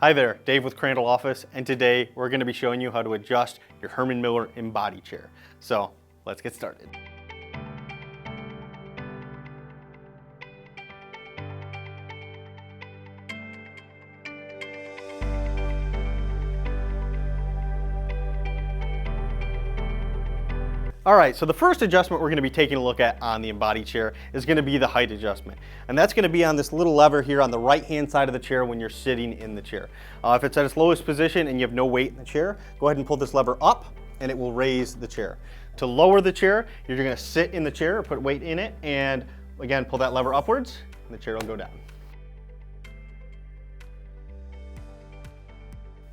Hi there, Dave with Crandall Office, and today we're going to be showing you how to adjust your Herman Miller Embody Chair. So let's get started. All right, so the first adjustment we're going to be taking a look at on the Embody Chair is going to be the height adjustment. And that's going to be on this little lever here on the right-hand side of the chair when you're sitting in the chair. If it's at its lowest position and you have no weight in the chair, go ahead and pull this lever up and it will raise the chair. To lower the chair, you're going to sit in the chair, put weight in it, and again, pull that lever upwards and the chair will go down.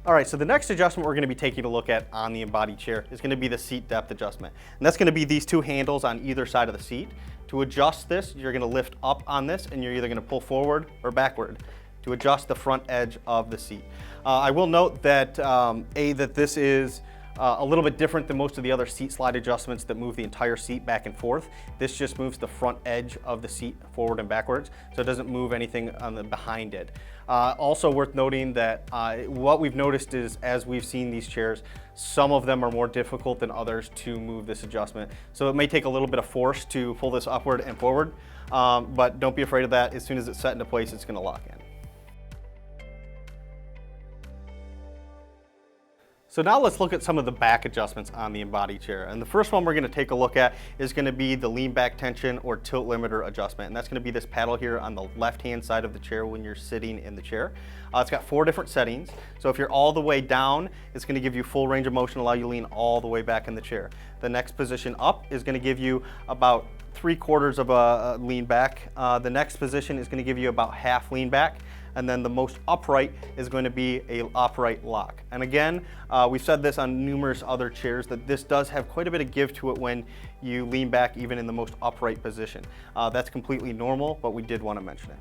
All right, so the next adjustment we're going to be taking a look at on the Embody Chair is going to be the seat depth adjustment. And that's going to be these two handles on either side of the seat. To adjust this, you're going to lift up on this and you're either going to pull forward or backward to adjust the front edge of the seat. I will note that, that this is a little bit different than most of the other seat slide adjustments that move the entire seat back and forth. This just moves the front edge of the seat forward and backwards, so it doesn't move anything on the behind it. Also worth noting that what we've noticed is, as we've seen these chairs, some of them are more difficult than others to move this adjustment. So it may take a little bit of force to pull this upward and forward, but don't be afraid of that. As soon as it's set into place, it's going to lock in. So now let's look at some of the back adjustments on the Embody Chair. And the first one we're going to take a look at is going to be the lean back tension or tilt limiter adjustment. And that's going to be this paddle here on the left-hand side of the chair when you're sitting in the chair. It's got 4 different settings. So if you're all the way down, it's going to give you full range of motion, allow you to lean all the way back in the chair. The next position up is going to give you about 3/4 of a lean back. The next position is going to give you about half lean back. And then the most upright is going to be an upright lock. And again, we've said this on numerous other chairs that this does have quite a bit of give to it when you lean back even in the most upright position. That's completely normal, but we did want to mention it.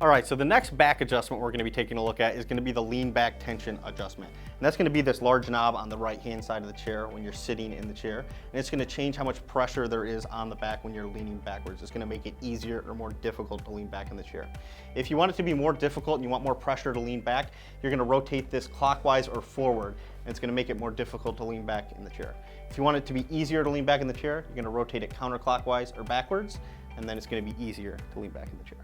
All right, so the next back adjustment we're going to be taking a look at is going to be the lean back tension adjustment. And that's going to be this large knob on the right-hand side of the chair when you're sitting in the chair. And it's going to change how much pressure there is on the back when you're leaning backwards. It's going to make it easier or more difficult to lean back in the chair. If you want it to be more difficult and you want more pressure to lean back, you're going to rotate this clockwise or forward, and it's going to make it more difficult to lean back in the chair. If you want it to be easier to lean back in the chair, you're going to rotate it counterclockwise or backwards, and then it's going to be easier to lean back in the chair.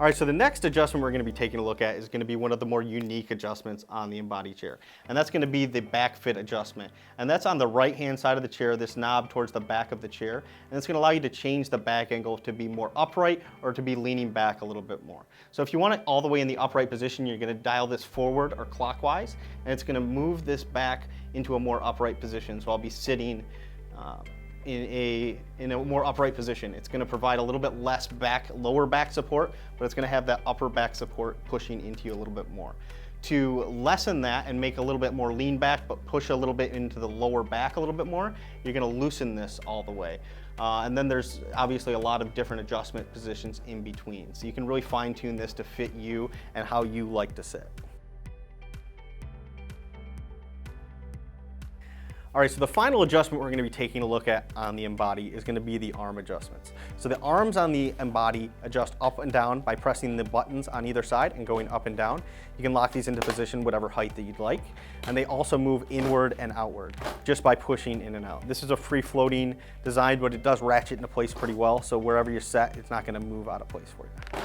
All right, so the next adjustment we're going to be taking a look at is going to be one of the more unique adjustments on the Embody Chair. And that's going to be the back fit adjustment. And that's on the right-hand side of the chair, this knob towards the back of the chair. And it's going to allow you to change the back angle to be more upright or to be leaning back a little bit more. So if you want it all the way in the upright position, you're going to dial this forward or clockwise, and it's going to move this back into a more upright position. So I'll be sitting in a more upright position. It's going to provide a little bit less lower back support, but it's going to have that upper back support pushing into you a little bit more. To lessen that and make a little bit more lean back, but push a little bit into the lower back a little bit more, you're going to loosen this all the way. And then there's obviously a lot of different adjustment positions in between. So you can really fine tune this to fit you and how you like to sit. All right, so the final adjustment we're going to be taking a look at on the Embody is going to be the arm adjustments. So the arms on the Embody adjust up and down by pressing the buttons on either side and going up and down. You can lock these into position whatever height that you'd like. And they also move inward and outward just by pushing in and out. This is a free floating design, but it does ratchet into place pretty well. So wherever you're set, it's not going to move out of place for you.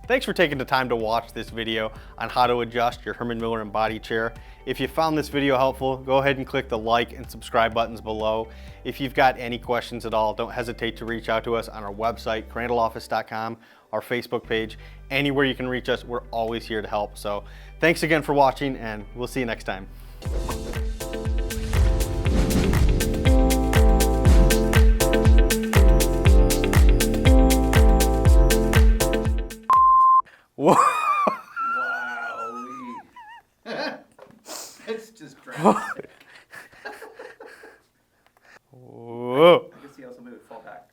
Thanks for taking the time to watch this video on how to adjust your Herman Miller Embody Chair. If you found this video helpful, go ahead and click the like and subscribe buttons below. If you've got any questions at all, don't hesitate to reach out to us on our website, crandalloffice.com, our Facebook page. Anywhere you can reach us, we're always here to help. So thanks again for watching, and we'll see you next time. Whoa. Wow. It's just drastic. Whoa. I can see how somebody would fall back.